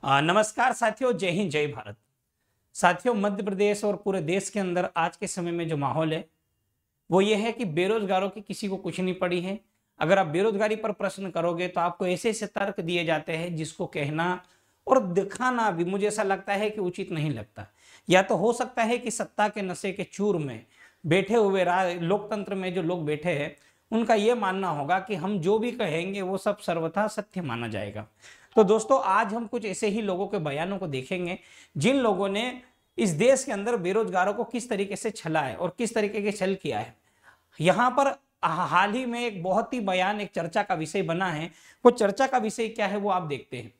नमस्कार साथियों, जय हिंद जय भारत। साथियों, मध्य प्रदेश और पूरे देश के अंदर आज के समय में जो माहौल है वो ये है कि बेरोजगारों की किसी को कुछ नहीं पड़ी है। अगर आप बेरोजगारी पर प्रश्न करोगे तो आपको ऐसे ऐसे तर्क दिए जाते हैं जिसको कहना और दिखाना भी मुझे ऐसा लगता है कि उचित नहीं लगता। या तो हो सकता है कि सत्ता के नशे के चूर में बैठे हुए लोकतंत्र में जो लोग बैठे हैं उनका यह मानना होगा कि हम जो भी कहेंगे वो सब सर्वथा सत्य माना जाएगा। तो दोस्तों, आज हम कुछ ऐसे ही लोगों के बयानों को देखेंगे जिन लोगों ने इस देश के अंदर बेरोजगारों को किस तरीके से छला है और किस तरीके के छल किया है। यहाँ पर हाल ही में एक बहुत ही बयान एक चर्चा का विषय बना है। वो चर्चा का विषय क्या है वो आप देखते हैं।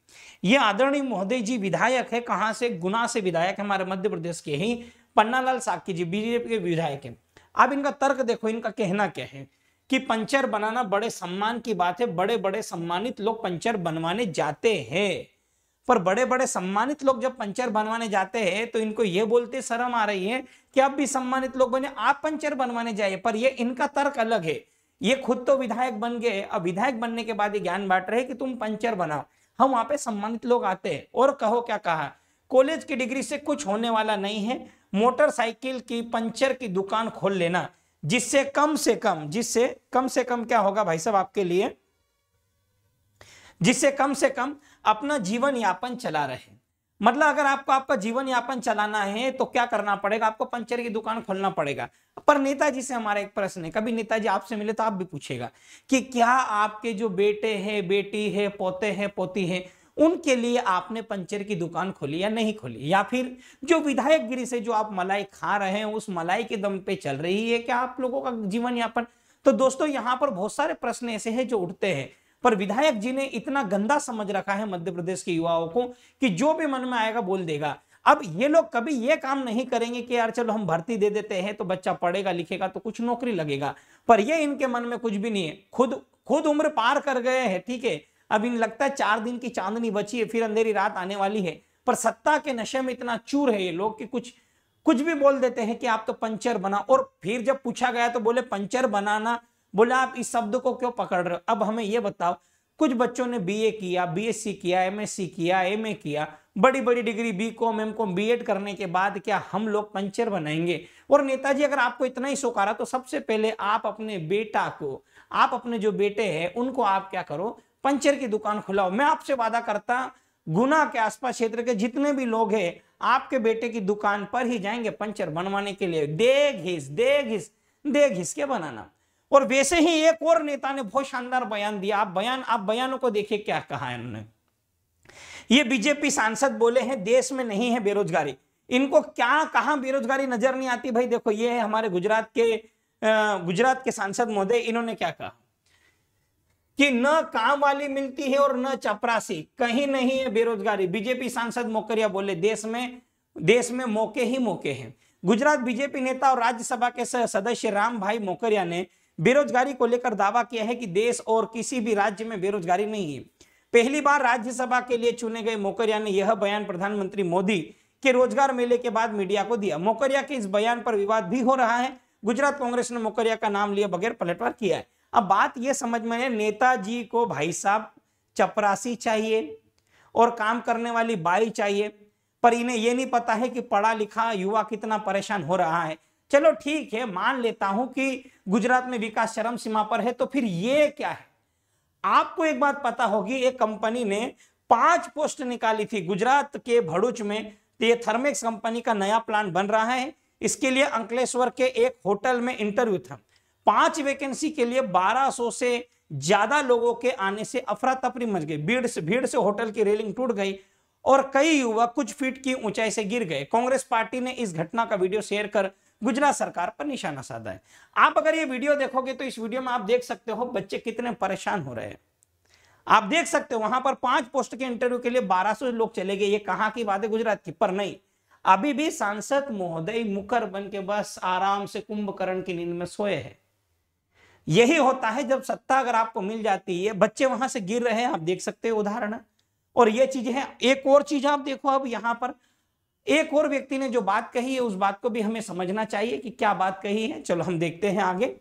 ये आदरणीय महोदय जी विधायक है, कहां से? गुना से विधायक, हमारे मध्य प्रदेश के ही पन्नालाल साकी जी बीजेपी के विधायक हैं। आप इनका तर्क देखो, इनका कहना क्या है कि पंचर बनाना बड़े सम्मान की बात है, बड़े बड़े सम्मानित लोग पंचर बनवाने जाते हैं। पर बड़े बड़े सम्मानित लोग जब पंचर बनवाने जाते हैं तो इनको ये बोलते शर्म आ रही है कि आप भी सम्मानित लोग बने, आप पंचर बनवाने जाइए। पर ये इनका तर्क अलग है। ये खुद तो विधायक बन गए, अब विधायक बनने के बाद ये ज्ञान बांट रहे कि तुम पंचर बनाओ, हम वहां पे सम्मानित लोग आते हैं। और कहो क्या कहा, कॉलेज की डिग्री से कुछ होने वाला नहीं है, मोटरसाइकिल की पंचर की दुकान खोल लेना, जिससे कम से कम क्या होगा भाई साहब आपके लिए, जिससे कम से कम अपना जीवन यापन चला रहे। मतलब अगर आपको आपका जीवन यापन चलाना है तो क्या करना पड़ेगा, आपको पंचर की दुकान खोलना पड़ेगा। पर नेताजी से हमारा एक प्रश्न है, कभी नेताजी आपसे मिले तो आप भी पूछेगा कि क्या आपके जो बेटे हैं, बेटी है, पोते हैं, पोती है, उनके लिए आपने पंचर की दुकान खोली या नहीं खोली? या फिर जो विधायक गिरी से जो आप मलाई खा रहे हैं उस मलाई के दम पे चल रही है क्या आप लोगों का जीवन यापन? तो दोस्तों, यहां पर बहुत सारे प्रश्न ऐसे हैं जो उठते हैं। पर विधायक जी ने इतना गंदा समझ रखा है मध्य प्रदेश के युवाओं को कि जो भी मन में आएगा बोल देगा। अब ये लोग कभी ये काम नहीं करेंगे कि यार चलो हम भर्ती दे देते हैं तो बच्चा पढ़ेगा लिखेगा तो कुछ नौकरी लगेगा। पर ये इनके मन में कुछ भी नहीं है। खुद उम्र पार कर गए हैं, ठीक है, अब इन लगता है 4 दिन की चांदनी बची है, फिर अंधेरी रात आने वाली है। पर सत्ता के नशे में इतना चूर है ये लोग कि कुछ भी बोल देते हैं कि आप तो पंचर बना। और फिर जब पूछा गया तो बोले पंचर बनाना, बोला आप इस शब्द को क्यों पकड़ रहे हो? अब हमें यह बताओ, कुछ बच्चों ने बीए किया, बीएससी किया, एमएससी किया, एमए किया, बड़ी बड़ी डिग्री बीकॉम, एमकॉम, बीएड करने के बाद क्या हम लोग पंचर बनाएंगे? और नेताजी अगर आपको इतना ही शौक आ रहा तो सबसे पहले आप अपने बेटा को, आप अपने जो बेटे हैं उनको आप क्या करो, पंचर की दुकान खुलाओ। मैं आपसे वादा करता, गुना के आसपास क्षेत्र के जितने भी लोग हैं आपके बेटे की दुकान पर ही जाएंगे पंचर बनवाने के लिए। दे घिस के बनाना। और वैसे ही एक और नेता ने बहुत शानदार बयान दिया। आप बयानों को देखिए क्या कहा है उन्होंने। ये बीजेपी सांसद बोले हैं देश में नहीं है बेरोजगारी। इनको क्या कहां बेरोजगारी नजर नहीं आती भाई? देखो, ये है हमारे गुजरात के सांसद महोदय, इन्होंने क्या कहा कि न काम वाली मिलती है और न चपरासी, कहीं नहीं है बेरोजगारी। बीजेपी सांसद मोकरिया बोले देश में मौके ही मौके हैं। गुजरात बीजेपी नेता और राज्यसभा के सदस्य राम भाई मोकरिया ने बेरोजगारी को लेकर दावा किया है कि देश और किसी भी राज्य में बेरोजगारी नहीं है। पहली बार राज्यसभा के लिए चुने गए मोकरिया ने यह बयान प्रधानमंत्री मोदी के रोजगार मेले के बाद मीडिया को दिया। मोकरिया के इस बयान पर विवाद भी हो रहा है। गुजरात कांग्रेस ने मोकरिया का नाम लिए बगैर पलटवार किया है। अब बात यह समझ में है, नेताजी को भाई साहब चपरासी चाहिए और काम करने वाली बाई चाहिए, पर इन्हें यह नहीं पता है कि पढ़ा लिखा युवा कितना परेशान हो रहा है। चलो ठीक है, मान लेता हूं कि गुजरात में विकास चरम सीमा पर है, तो फिर ये क्या है? आपको एक बात पता होगी, एक कंपनी ने 5 पोस्ट निकाली थी गुजरात के भरूच में। तो ये थर्मेक्स कंपनी का नया प्लांट बन रहा है। इसके लिए अंकलेश्वर के एक होटल में इंटरव्यू था। 5 वैकेंसी के लिए 1200 से ज्यादा लोगों के आने से अफरा तफरी मच गई। भीड़ से होटल की रेलिंग टूट गई और कई युवक कुछ फीट की ऊंचाई से गिर गए। कांग्रेस पार्टी ने इस घटना का वीडियो शेयर कर गुजरात सरकार पर निशाना साधा है। आप अगर ये वीडियो देखोगे तो इस वीडियो में आप देख सकते हो बच्चे कितने परेशान हो रहे हैं। आप देख सकते हो वहां पर 5 पोस्ट के इंटरव्यू के लिए 1200 लोग चले गए। ये कहां की बात है? गुजरात की। पर नहीं, अभी भी सांसद महोदय मुकर बन के बस आराम से कुंभकर्ण की नींद में सोए हैं। यही होता है जब सत्ता अगर आपको मिल जाती है। बच्चे वहां से गिर रहे हैं, आप देख सकते हो उदाहरण। और ये चीजें हैं। एक और चीज आप देखो, अब यहां पर एक और व्यक्ति ने जो बात कही है उस बात को भी हमें समझना चाहिए कि क्या बात कही है। चलो हम देखते हैं आगे।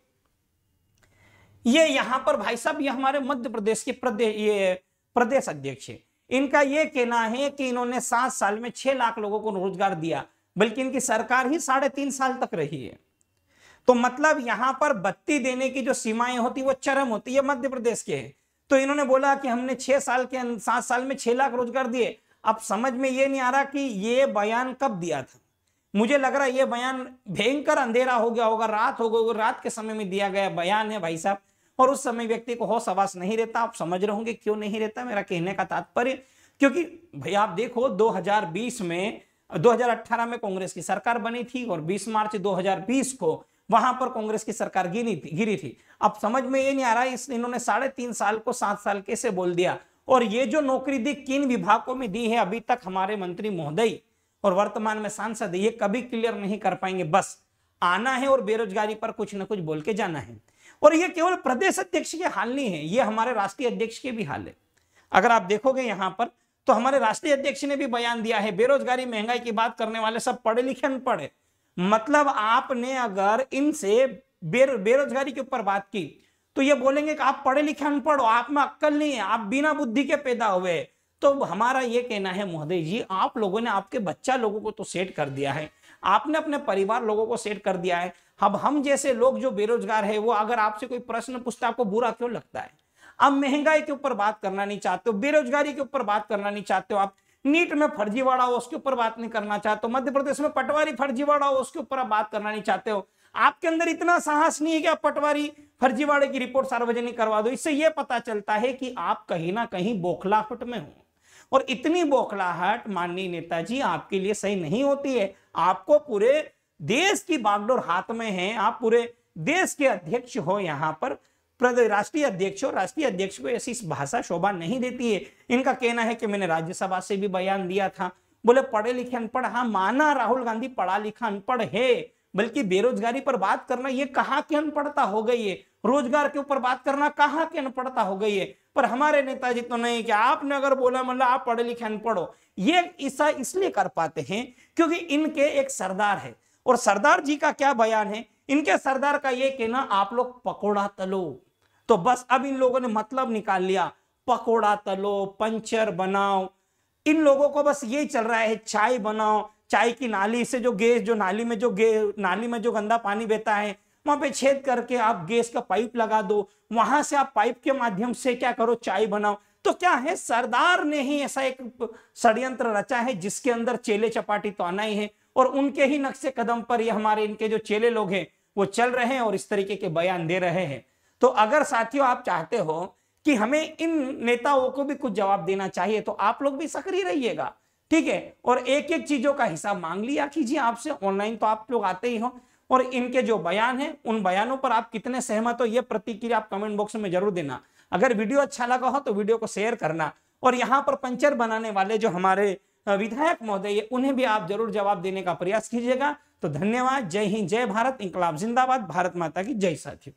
ये यहां पर भाई साहब, ये हमारे मध्य प्रदेश के प्रदेश अध्यक्ष है। इनका यह कहना है कि इन्होंने 7 साल में 6 लाख लोगों को रोजगार दिया, बल्कि इनकी सरकार ही 3.5 साल तक रही है। तो मतलब यहां पर बत्ती देने की जो सीमाएं होती वो चरम होती है, मध्य प्रदेश के है। तो इन्होंने बोला कि हमने 7 साल में 6 लाख रोजगार दिए। अब समझ में ये नहीं आ रहा कि ये बयान कब दिया था। मुझे लग रहा है ये बयान भयंकर अंधेरा हो गया होगा, रात हो गई, रात के समय में दिया गया बयान है भाई साहब। और उस समय व्यक्ति को होश हवास नहीं रहता। आप समझ रहे होंगे क्यों नहीं रहता मेरा कहने का तात्पर्य, क्योंकि भाई आप देखो 2020 में 2018 में कांग्रेस की सरकार बनी थी और 20 मार्च 2020 को वहां पर कांग्रेस की सरकार गिरी थी। अब समझ में ये नहीं आ रहा है इन्होंने 3.5 साल को 7 साल कैसे बोल दिया। और ये जो नौकरी दी किन विभागों में दी है अभी तक हमारे मंत्री महोदय और वर्तमान में सांसद ये कभी क्लियर नहीं कर पाएंगे। बस आना है और बेरोजगारी पर कुछ ना कुछ बोल के जाना है। और ये केवल प्रदेश अध्यक्ष के हाल नहीं है, ये हमारे राष्ट्रीय अध्यक्ष के भी हाल है। अगर आप देखोगे यहां पर तो हमारे राष्ट्रीय अध्यक्ष ने भी बयान दिया है, बेरोजगारी महंगाई की बात करने वाले सब पढ़े लिखे अनपढ़ है। मतलब आपने अगर इनसे बेरोजगारी के ऊपर बात की तो ये बोलेंगे कि आप पढ़े लिखे अनपढ़ हो, आप में अक्ल नहीं है, आप बिना बुद्धि के पैदा हुए। तो हमारा ये कहना है महोदय जी, आप लोगों ने आपके बच्चा लोगों को तो सेट कर दिया है, आपने अपने परिवार लोगों को सेट कर दिया है। अब हम जैसे लोग जो बेरोजगार है वो अगर आपसे कोई प्रश्न पूछता आपको बुरा क्यों लगता है? आप महंगाई के ऊपर बात करना नहीं चाहते हो, बेरोजगारी के ऊपर बात करना नहीं चाहते हो, आप नीट में फर्जीवाड़ा हो उसके ऊपर बात नहीं करना चाहते हो, मध्य प्रदेश में पटवारी फर्जीवाड़ा हो उसके ऊपर आप बात करना नहीं चाहते हो। आपके अंदर इतना साहस नहीं है कि आप पटवारी फर्जीवाड़े की रिपोर्ट सार्वजनिक करवा दो। इससे यह पता चलता है कि आप कहीं ना कहीं बौखलाहट में हो, और इतनी बौखलाहट माननीय नेताजी आपके लिए सही नहीं होती है। आपको पूरे देश की बागडोर हाथ में है, आप पूरे देश के अध्यक्ष हो, यहाँ पर राष्ट्रीय अध्यक्ष हो, राष्ट्रीय अध्यक्ष को ऐसी भाषा शोभा नहीं देती है। इनका कहना है कि मैंने राज्यसभा से भी बयान दिया था, बोले पढ़े लिखे अनपढ़। हाँ माना राहुल गांधी पढ़ा लिखा अनपढ़ है, बल्कि बेरोजगारी पर बात करना ये कहाँ की अनपढ़ता हो गई है, रोजगार के ऊपर बात करना कहाँ की अनपढ़ता हो गई है। पर हमारे नेताजी तो नहीं कि आपने अगर बोला मतलब आप पढ़े लिखे अनपढ़ हो। ये ऐसा इसलिए कर पाते हैं क्योंकि इनके एक सरदार है, और सरदार जी का क्या बयान है, इनके सरदार का ये कहना आप लोग पकोड़ा तलो। तो बस अब इन लोगों ने मतलब निकाल लिया, पकोड़ा तलो, पंचर बनाओ। इन लोगों को बस यही चल रहा है, चाय बनाओ, चाय की नाली से जो गैस, जो नाली में जो गंदा पानी बहता है वहां पे छेद करके आप गैस का पाइप लगा दो, वहां से आप पाइप के माध्यम से क्या करो, चाय बनाओ। तो क्या है, सरदार ने ही ऐसा एक षड्यंत्र रचा है जिसके अंदर चेले चपाटी तो आना ही है, और उनके ही नक्शे कदम पर ये हमारे इनके जो चेले लोग हैं वो चल रहे हैं और इस तरीके के बयान दे रहे हैं। तो अगर साथियों आप चाहते हो कि हमें इन नेताओं को भी कुछ जवाब देना चाहिए तो आप लोग भी सक्रिय रहिएगा, ठीक है। और एक एक चीजों का हिसाब मांग लिया कीजिए आपसे, ऑनलाइन तो आप लोग आते ही हो। और इनके जो बयान है उन बयानों पर आप कितने सहमत हो ये प्रतिक्रिया आप कमेंट बॉक्स में जरूर देना। अगर वीडियो अच्छा लगा हो तो वीडियो को शेयर करना, और यहाँ पर पंचर बनाने वाले जो हमारे विधायक महोदय उन्हें भी आप जरूर जवाब देने का प्रयास कीजिएगा। तो धन्यवाद, जय हिंद, जय भारत, इंकलाब जिंदाबाद, भारत माता की जय। साथियों।